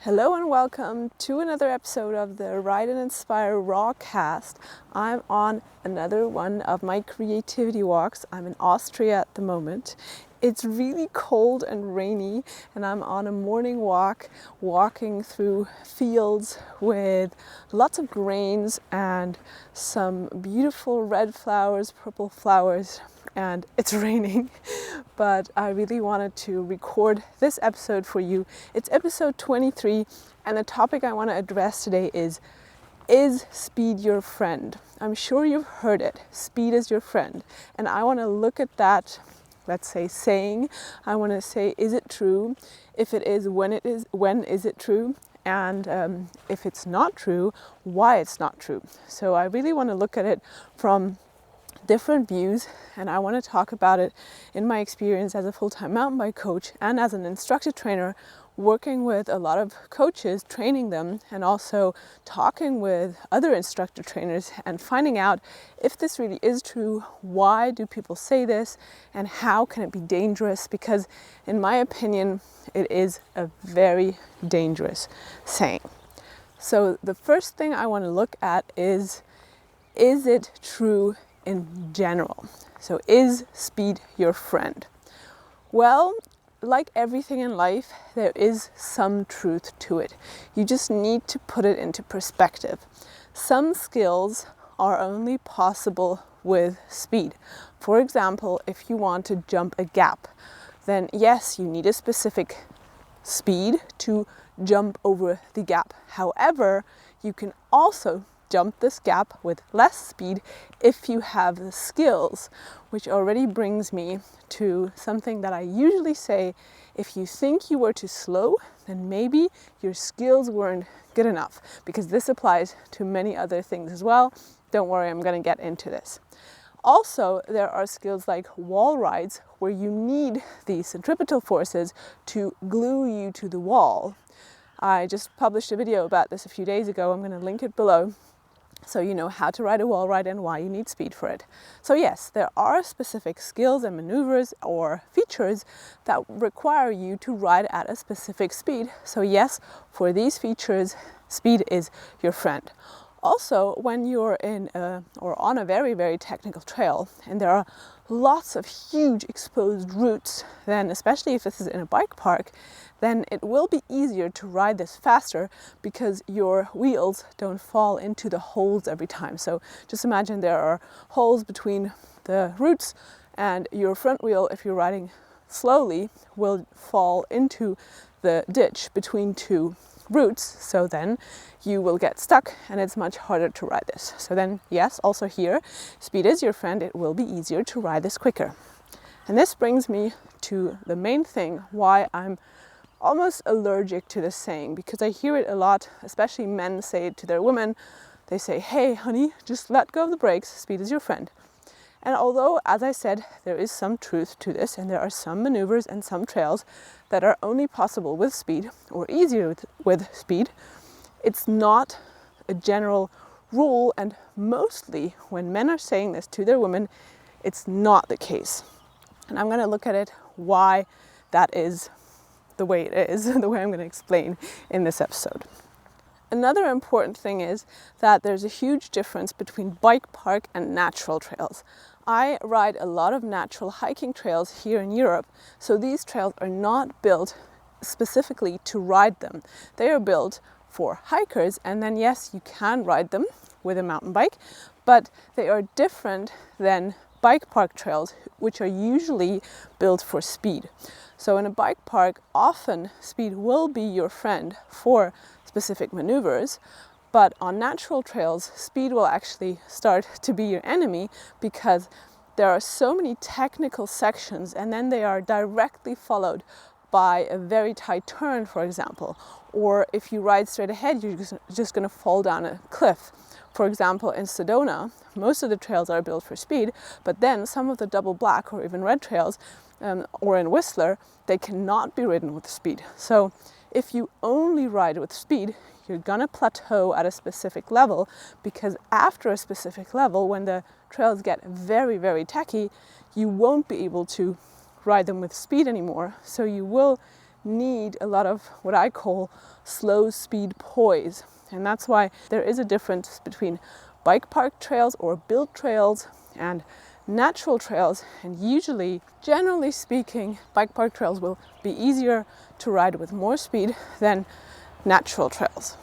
Hello and welcome to another episode of the Ride and Inspire Rawcast. I'm on another one of my creativity walks. I'm in Austria at the moment. It's really cold and rainy and I'm on a morning walk, walking through fields with lots of grains and some beautiful red flowers, purple flowers, and it's raining. But I really wanted to record this episode for you. It's episode 23 and the topic I want to address today is speed your friend? I'm sure you've heard it. Speed is your friend. And I want to look at that, let's say, saying. I want to say, is it true? If it is, when is it true? And if it's not true, why it's not true. So I really want to look at it from different views, and I want to talk about it in my experience as a full-time mountain bike coach and as an instructor trainer, working with a lot of coaches, training them, and also talking with other instructor trainers and finding out if this really is true, why do people say this, and how can it be dangerous, because in my opinion it is a very dangerous saying. So the first thing I want to look at is it true in general? So is speed your friend? Well, like everything in life, there is some truth to it. You just need to put it into perspective. Some skills are only possible with speed. For example, if you want to jump a gap, then yes, you need a specific speed to jump over the gap. However, you can also jump this gap with less speed if you have the skills, which already brings me to something that I usually say: if you think you were too slow, then maybe your skills weren't good enough, because this applies to many other things as well. Don't worry, I'm going to get into this. Also, there are skills like wall rides where you need the centripetal forces to glue you to the wall. I just published a video about this a few days ago. I'm going to link it below, so you know how to ride a wall ride and why you need speed for it. So yes, there are specific skills and maneuvers or features that require you to ride at a specific speed. So yes, for these features, speed is your friend. Also, when you're on a very, very technical trail and there are lots of huge exposed routes, then especially if this is in a bike park, then it will be easier to ride this faster because your wheels don't fall into the holes every time. So just imagine there are holes between the routes and your front wheel, if you're riding slowly, will fall into the ditch between two routes. So then you will get stuck and it's much harder to ride this. So then yes, also here, speed is your friend. It will be easier to ride this quicker. And this brings me to the main thing why I'm almost allergic to this saying, because I hear it a lot, especially men say it to their women. They say, hey honey, just let go of the brakes, speed is your friend. And although, as I said, there is some truth to this, and there are some maneuvers and some trails that are only possible with speed or easier with speed, it's not a general rule, and mostly when men are saying this to their women, it's not the case. And I'm going to look at it why that is the way it is, the way I'm going to explain in this episode. Another important thing is that there's a huge difference between bike park and natural trails. I ride a lot of natural hiking trails here in Europe, so these trails are not built specifically to ride them. They are built for hikers, and then yes, you can ride them with a mountain bike, but they are different than bike park trails, which are usually built for speed. So in a bike park, often speed will be your friend for specific maneuvers, but on natural trails, speed will actually start to be your enemy, because there are so many technical sections and then they are directly followed by a very tight turn, for example. Or if you ride straight ahead, you're just going to fall down a cliff. For example, in Sedona, most of the trails are built for speed, but then some of the double black or even red trails, or in Whistler, they cannot be ridden with speed. So if you only ride with speed, you're gonna plateau at a specific level, because after a specific level, when the trails get very, very tacky, you won't be able to ride them with speed anymore. So you will need a lot of what I call slow speed poise. And that's why there is a difference between bike park trails or built trails and natural trails. And usually, generally speaking, bike park trails will be easier to ride with more speed than natural trails.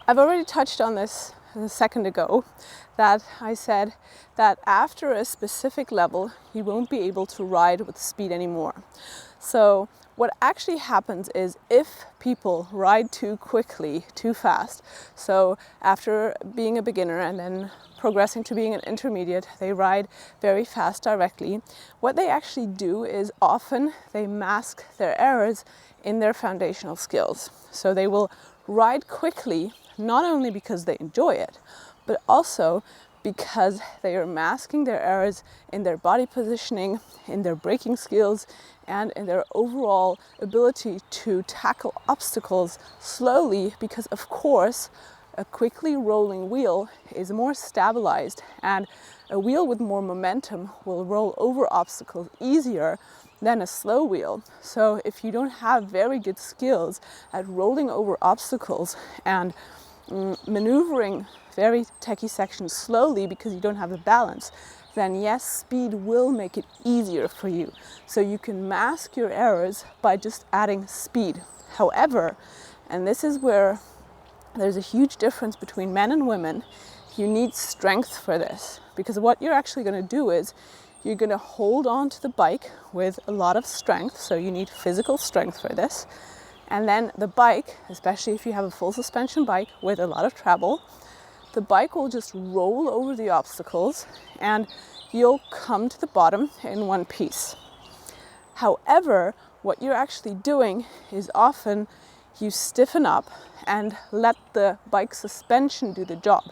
I've already touched on this a second ago, that I said that after a specific level, you won't be able to ride with speed anymore. So what actually happens is if people ride too quickly, too fast, so after being a beginner and then progressing to being an intermediate, they ride very fast directly, what they actually do is often they mask their errors in their foundational skills. So they will ride quickly, not only because they enjoy it, but also because they are masking their errors in their body positioning, in their braking skills, and in their overall ability to tackle obstacles slowly, because of course a quickly rolling wheel is more stabilized, and a wheel with more momentum will roll over obstacles easier than a slow wheel. So if you don't have very good skills at rolling over obstacles and maneuvering very techy sections slowly because you don't have the balance, then yes, speed will make it easier for you. So you can mask your errors by just adding speed. However, and this is where there's a huge difference between men and women, you need strength for this, because what you're actually going to do is you're going to hold on to the bike with a lot of strength, so you need physical strength for this. And then the bike, especially if you have a full suspension bike with a lot of travel, the bike will just roll over the obstacles and you'll come to the bottom in one piece. However, what you're actually doing is often you stiffen up and let the bike suspension do the job.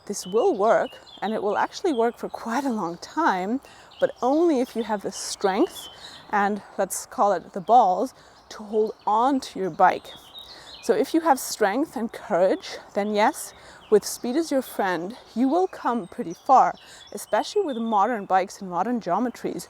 This will work, and it will actually work for quite a long time, but only if you have the strength and, let's call it, the balls to hold on to your bike. So if you have strength and courage, then yes, with speed as your friend, you will come pretty far, especially with modern bikes and modern geometries,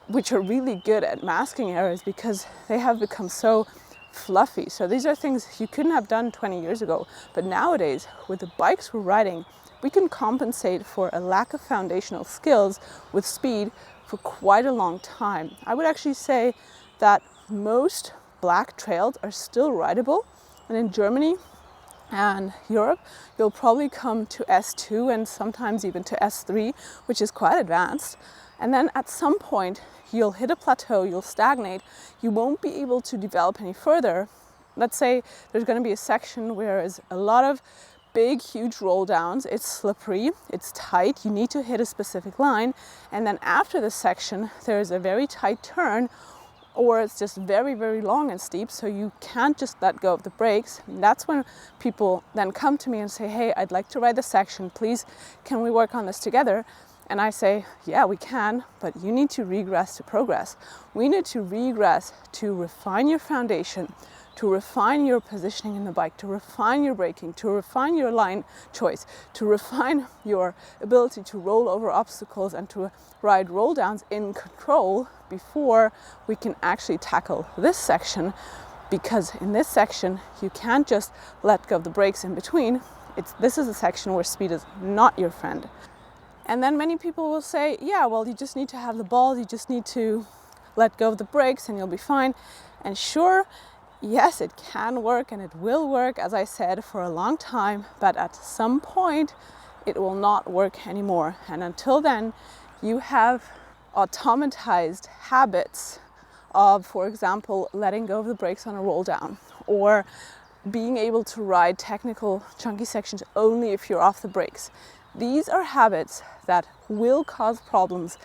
which are really good at masking errors because they have become so fluffy. So these are things you couldn't have done 20 years ago. But nowadays, with the bikes we're riding, we can compensate for a lack of foundational skills with speed for quite a long time. I would actually say that most black trails are still rideable. And in Germany and Europe, you'll probably come to S2 and sometimes even to S3, which is quite advanced. And then at some point, you'll hit a plateau, you'll stagnate, you won't be able to develop any further. Let's say there's going to be a section where there's a lot of big, huge roll downs, it's slippery, it's tight, you need to hit a specific line. And then after this section, there's a very tight turn, or it's just very, very long and steep, so you can't just let go of the brakes. And that's when people then come to me and say, hey, I'd like to ride this section, please, can we work on this together? And I say, yeah, we can, but you need to regress to progress. We need to regress to refine your foundation, to refine your positioning in the bike, to refine your braking, to refine your line choice, to refine your ability to roll over obstacles and to ride roll downs in control before we can actually tackle this section. Because in this section, you can't just let go of the brakes in between. This is a section where speed is not your friend. And then many people will say, yeah, well, you just need to have the balls, you just need to let go of the brakes and you'll be fine. And sure, yes, it can work and it will work, as I said, for a long time, but at some point it will not work anymore. And until then, you have automatized habits of, for example, letting go of the brakes on a roll down, or being able to ride technical chunky sections only if you're off the brakes. These are habits that will cause problems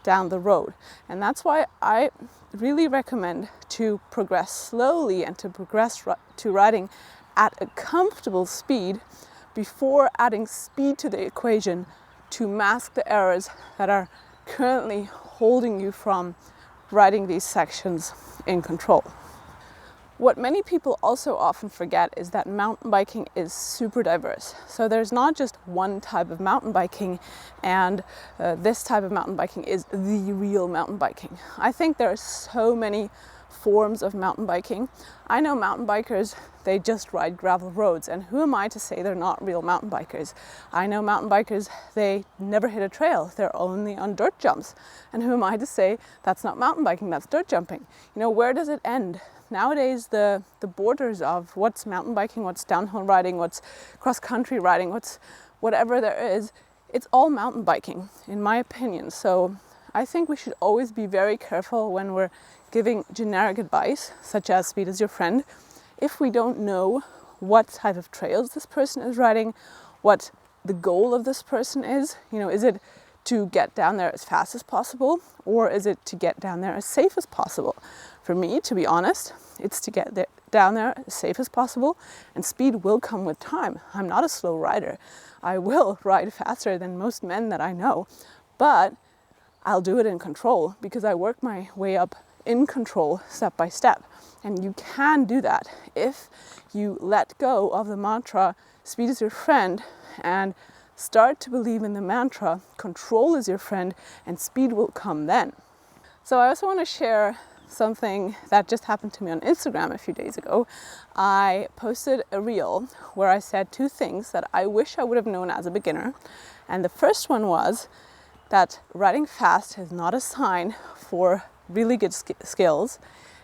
down the road. And that's why I really recommend to progress slowly and to progress to riding at a comfortable speed before adding speed to the equation to mask the errors that are currently holding you from riding these sections in control. What many people also often forget is that mountain biking is super diverse. So there's not just one type of mountain biking and this type of mountain biking is the real mountain biking. I think there are so many forms of mountain biking. I know mountain bikers, they just ride gravel roads, and who am I to say they're not real mountain bikers? I know mountain bikers, they never hit a trail, they're only on dirt jumps, and who am I to say that's not mountain biking, that's dirt jumping? You know, where does it end? Nowadays the borders of what's mountain biking, what's downhill riding, what's cross country riding, what's whatever there is, it's all mountain biking in my opinion. So I think we should always be very careful when we're giving generic advice, such as speed is your friend, if we don't know what type of trails this person is riding, what the goal of this person is. You know, is it to get down there as fast as possible, or is it to get down there as safe as possible? For me, to be honest, it's to get down there as safe as possible, and speed will come with time. I'm not a slow rider. I will ride faster than most men that I know, but I'll do it in control because I work my way up in control step by step. And you can do that if you let go of the mantra, speed is your friend, and start to believe in the mantra, control is your friend, and speed will come then. So I also want to share something that just happened to me on Instagram a few days ago. I posted a reel where I said two things that I wish I would have known as a beginner. And the first one was that riding fast is not a sign for really good skills,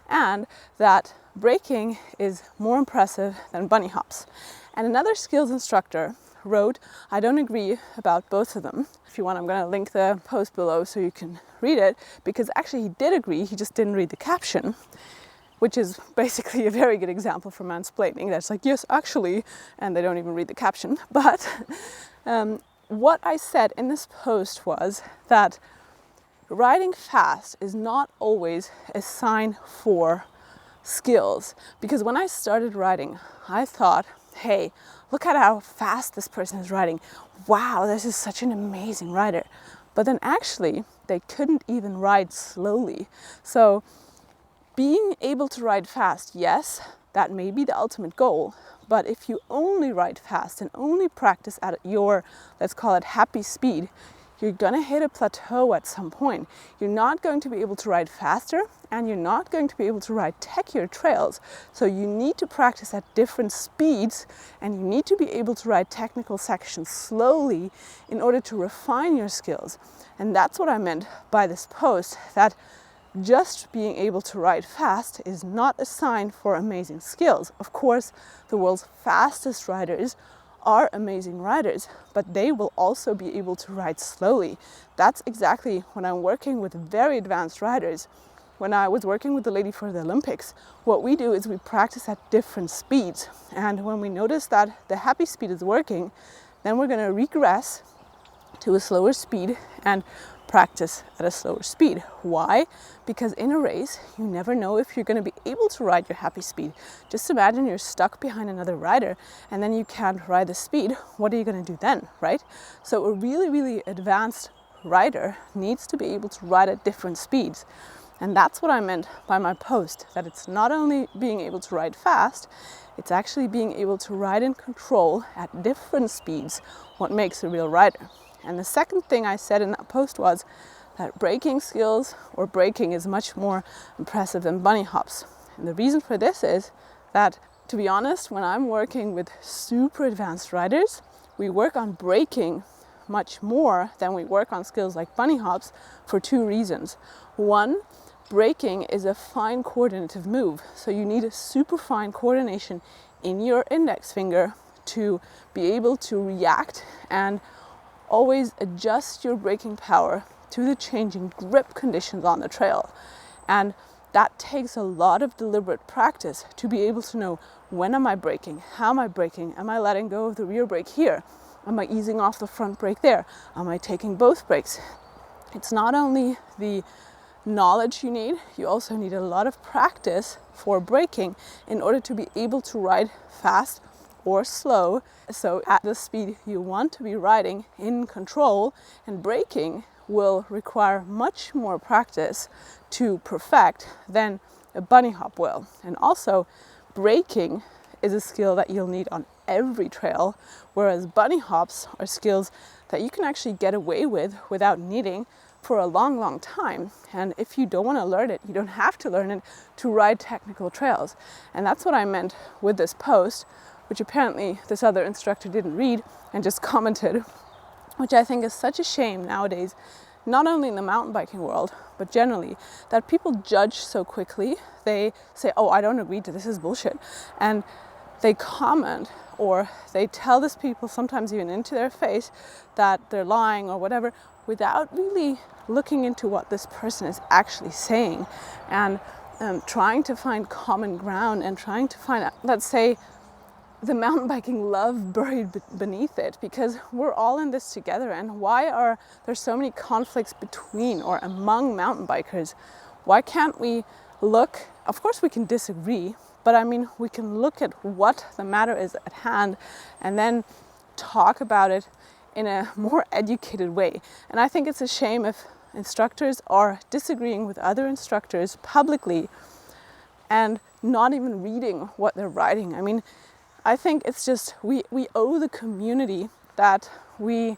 and that braking is more impressive than bunny hops. And another skills instructor wrote, I don't agree about both of them. If you want, I'm going to link the post below so you can read it, because actually he did agree, he just didn't read the caption, which is basically a very good example for mansplaining. That's like, yes, actually, and they don't even read the caption. But what I said in this post was that riding fast is not always a sign for skills. Because when I started riding, I thought, hey, look at how fast this person is riding. Wow, this is such an amazing rider. But then actually, they couldn't even ride slowly. So being able to ride fast, yes, that may be the ultimate goal. But if you only ride fast and only practice at your, let's call it happy speed, you're gonna hit a plateau at some point. You're not going to be able to ride faster, and you're not going to be able to ride techier trails. So you need to practice at different speeds, and you need to be able to ride technical sections slowly in order to refine your skills. And that's what I meant by this post, that just being able to ride fast is not a sign for amazing skills. Of course, the world's fastest riders are amazing riders, but they will also be able to ride slowly. That's exactly when I'm working with very advanced riders. When I was working with the lady for the Olympics, what we do is we practice at different speeds. And when we notice that the happy speed is working, then we're going to regress to a slower speed and practice at a slower speed. Why? Because in a race, you never know if you're going to be able to ride your happy speed. Just imagine you're stuck behind another rider and then you can't ride the speed. What are you going to do then, right? So a really, really advanced rider needs to be able to ride at different speeds. And that's what I meant by my post, that it's not only being able to ride fast, it's actually being able to ride in control at different speeds, what makes a real rider. And the second thing I said in that post was that braking skills or braking is much more impressive than bunny hops. And the reason for this is that, to be honest, when I'm working with super advanced riders, we work on braking much more than we work on skills like bunny hops for two reasons. One, braking is a fine coordinative move. So you need a super fine coordination in your index finger to be able to react and always adjust your braking power to the changing grip conditions on the trail. And that takes a lot of deliberate practice to be able to know, when am I braking? How am I braking? Am I letting go of the rear brake here? Am I easing off the front brake there? Am I taking both brakes? It's not only the knowledge you need, you also need a lot of practice for braking in order to be able to ride fast or slow, so at the speed you want to be riding in control. And braking will require much more practice to perfect than a bunny hop will. And also, braking is a skill that you'll need on every trail, whereas bunny hops are skills that you can actually get away with without needing for a long, long time. And if you don't want to learn it, you don't have to learn it to ride technical trails. And that's what I meant with this post, which apparently this other instructor didn't read and just commented, which I think is such a shame nowadays, not only in the mountain biking world, but generally, that people judge so quickly. They say, oh, I don't agree to this, is bullshit. And they comment, or they tell these people, sometimes even into their face, that they're lying or whatever, without really looking into what this person is actually saying, and trying to find common ground and trying to find, let's say, the mountain biking love buried beneath it, because we're all in this together. And why are there so many conflicts between or among mountain bikers? Why can't we look, of course we can disagree, but I mean, we can look at what the matter is at hand and then talk about it in a more educated way. And I think it's a shame if instructors are disagreeing with other instructors publicly and not even reading what they're writing. I mean, I think it's just, we owe the community that we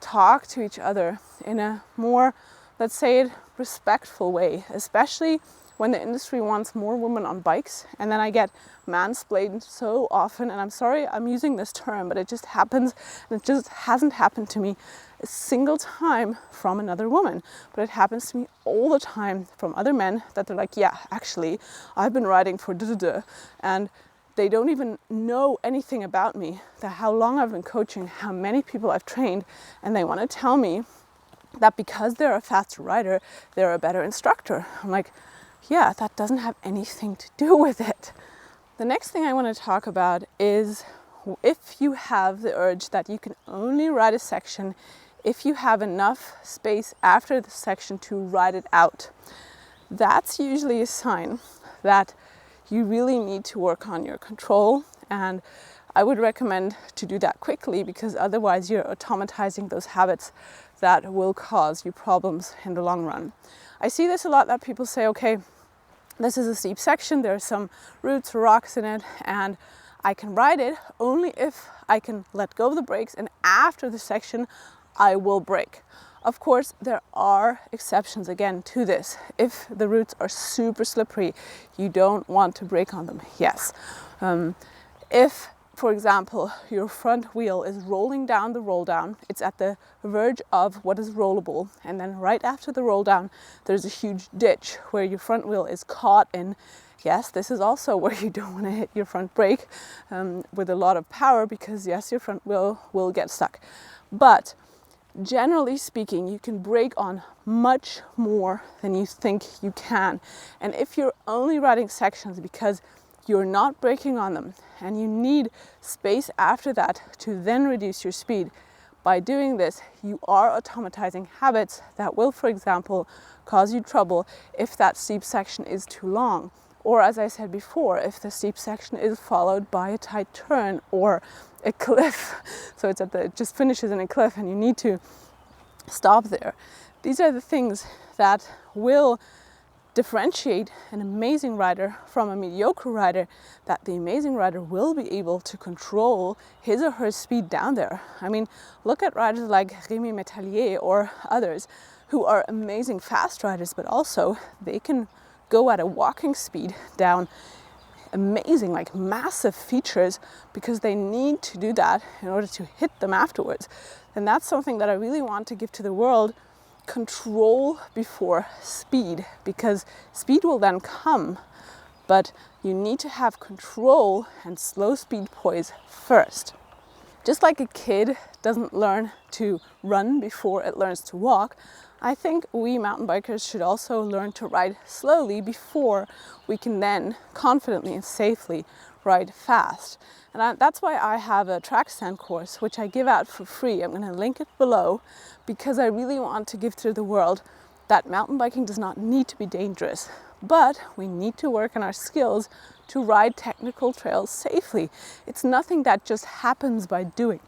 talk to each other in a more, let's say it, respectful way, especially when the industry wants more women on bikes. And then I get mansplained so often, and I'm sorry I'm using this term, but it just happens, and it just hasn't happened to me a single time from another woman. But it happens to me all the time from other men, that they're like, yeah, actually, I've been riding for da-da-da, and they don't even know anything about me, how long I've been coaching, how many people I've trained, and they want to tell me that because they're a faster rider, they're a better instructor. I'm like, yeah, that doesn't have anything to do with it. The next thing I want to talk about is if you have the urge that you can only ride a section if you have enough space after the section to ride it out. That's usually a sign that you really need to work on your control, and I would recommend to do that quickly, because otherwise you're automatizing those habits that will cause you problems in the long run. I see this a lot, that people say, okay, this is a steep section, there are some roots or rocks in it, and I can ride it only if I can let go of the brakes, and after the section I will brake. Of course, there are exceptions again to this. If the roots are super slippery, you don't want to brake on them, yes. If, for example, your front wheel is rolling down the roll down, it's at the verge of what is rollable, and then right after the roll down, there's a huge ditch where your front wheel is caught in. Yes, this is also where you don't want to hit your front brake with a lot of power, because yes, your front wheel will get stuck. But generally speaking, you can brake on much more than you think you can. And if you're only riding sections because you're not braking on them and you need space after that to then reduce your speed, by doing this, you are automatizing habits that will, for example, cause you trouble if that steep section is too long. Or, as I said before, if the steep section is followed by a tight turn or a cliff, so it just finishes in a cliff and you need to stop there. These are the things that will differentiate an amazing rider from a mediocre rider, that the amazing rider will be able to control his or her speed down there. I mean, look at riders like Rémi Métallier or others who are amazing fast riders, but also they can go at a walking speed down amazing, like massive features, because they need to do that in order to hit them afterwards. And that's something that I really want to give to the world: control before speed, because speed will then come, but you need to have control and slow speed poise first. Just like a kid doesn't learn to run before it learns to walk, I think we mountain bikers should also learn to ride slowly before we can then confidently and safely ride fast. And that's why I have a track stand course, which I give out for free. I'm going to link it below, because I really want to give to the world that mountain biking does not need to be dangerous, but we need to work on our skills to ride technical trails safely. It's nothing that just happens by doing.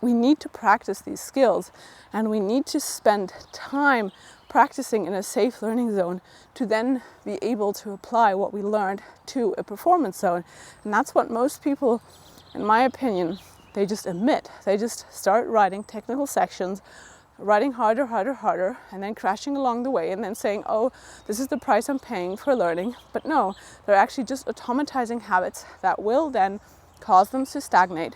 We need to practice these skills, and we need to spend time practicing in a safe learning zone to then be able to apply what we learned to a performance zone. And that's what most people, in my opinion, they just omit. They just start riding technical sections, riding harder, harder, harder, and then crashing along the way and then saying, oh, this is the price I'm paying for learning. But no, they're actually just automatizing habits that will then cause them to stagnate,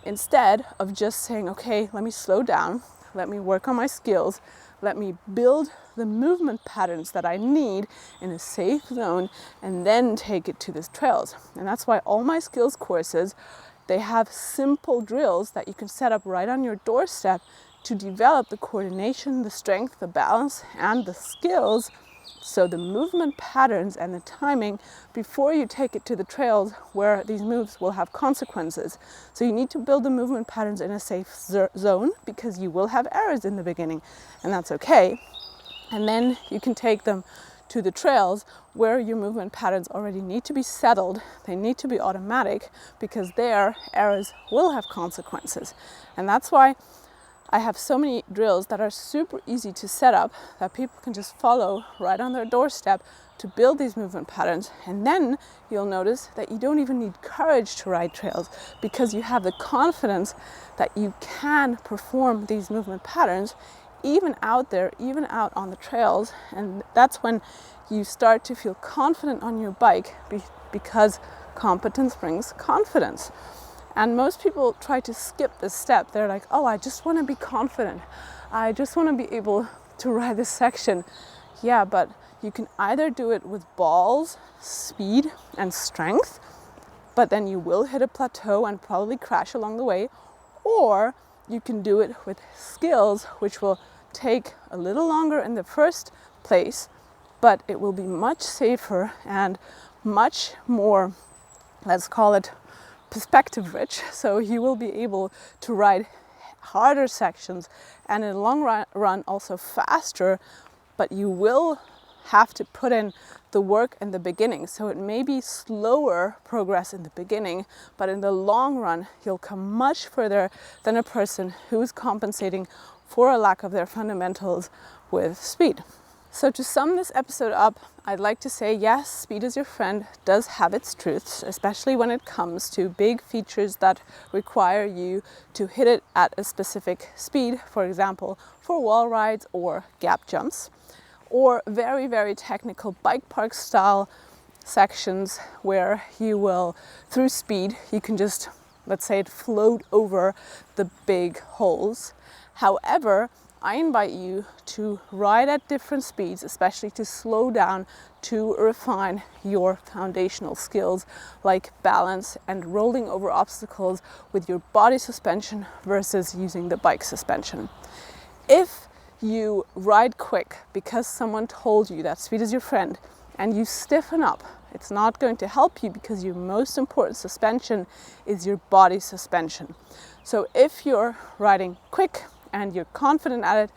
instead of just saying, okay, let me slow down, let me work on my skills, let me build the movement patterns that I need in a safe zone, and then take it to the trails. And that's why all my skills courses, they have simple drills that you can set up right on your doorstep to develop the coordination, the strength, the balance, and the skills. So the movement patterns and the timing before you take it to the trails where these moves will have consequences. So you need to build the movement patterns in a safe zone, because you will have errors in the beginning, and that's okay. And then you can take them to the trails where your movement patterns already need to be settled. They need to be automatic, because their errors will have consequences. And that's why I have so many drills that are super easy to set up, that people can just follow right on their doorstep to build these movement patterns. And then you'll notice that you don't even need courage to ride trails, because you have the confidence that you can perform these movement patterns even out there, even out on the trails. And that's when you start to feel confident on your bike, because competence brings confidence. And most people try to skip this step. They're like, oh, I just want to be confident. I just want to be able to ride this section. Yeah, but you can either do it with balls, speed, and strength, but then you will hit a plateau and probably crash along the way, or you can do it with skills, which will take a little longer in the first place, but it will be much safer and much more, let's call it, perspective rich. So you will be able to ride harder sections, and in the long run also faster, but you will have to put in the work in the beginning. So it may be slower progress in the beginning, but in the long run you'll come much further than a person who's compensating for a lack of their fundamentals with speed. So to sum this episode up, I'd like to say, yes, speed is your friend does have its truths, especially when it comes to big features that require you to hit it at a specific speed, for example, for wall rides or gap jumps, or very, very technical bike park style sections where you will, through speed, you can just, let's say, it float over the big holes. However, I invite you to ride at different speeds, especially to slow down, to refine your foundational skills like balance and rolling over obstacles with your body suspension versus using the bike suspension. If you ride quick because someone told you that speed is your friend and you stiffen up, it's not going to help you, because your most important suspension is your body suspension. So if you're riding quick and you're confident at it,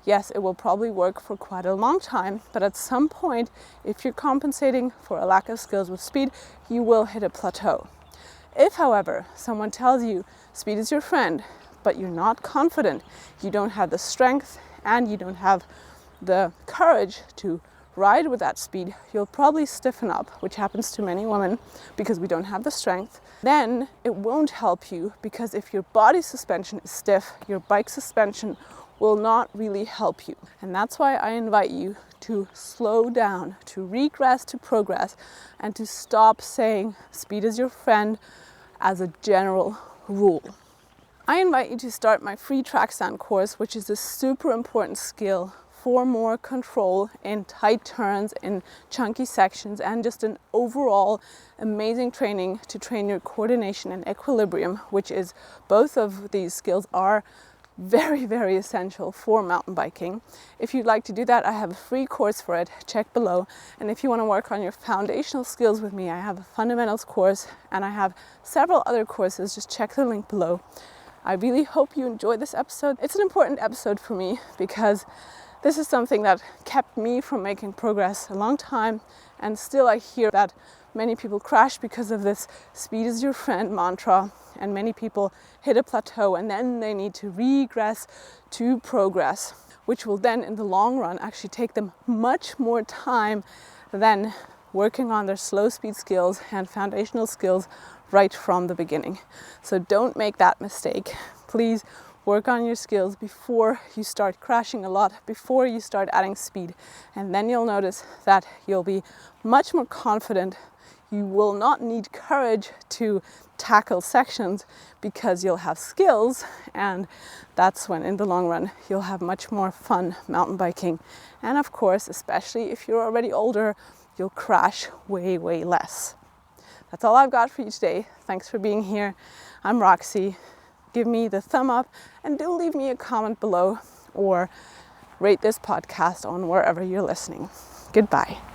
yes, it will probably work for quite a long time, but at some point, if you're compensating for a lack of skills with speed, you will hit a plateau. If, however, someone tells you speed is your friend, but you're not confident, you don't have the strength and you don't have the courage to ride with that speed, you'll probably stiffen up, which happens to many women because we don't have the strength. Then it won't help you, because if your body suspension is stiff, your bike suspension will not really help you. And that's why I invite you to slow down, to regress to progress, and to stop saying speed is your friend as a general rule. I invite you to start my free track stand course, which is a super important skill for more control in tight turns, in chunky sections, and just an overall amazing training to train your coordination and equilibrium, which is, both of these skills are very, very essential for mountain biking. If you'd like to do that, I have a free course for it, check below. And if you want to work on your foundational skills with me, I have a fundamentals course, and I have several other courses, just check the link below. I really hope you enjoyed this episode. It's an important episode for me, because this is something that kept me from making progress a long time, and still I hear that many people crash because of this speed is your friend mantra, and many people hit a plateau and then they need to regress to progress, which will then in the long run actually take them much more time than working on their slow speed skills and foundational skills right from the beginning. So don't make that mistake. Please work on your skills before you start crashing a lot, before you start adding speed. And then you'll notice that you'll be much more confident. You will not need courage to tackle sections because you'll have skills, and that's when in the long run you'll have much more fun mountain biking. And of course, especially if you're already older, you'll crash way less. That's all I've got for you today. Thanks for being here. I'm Roxy. Give me the thumb up and do leave me a comment below or rate this podcast on wherever you're listening. Goodbye.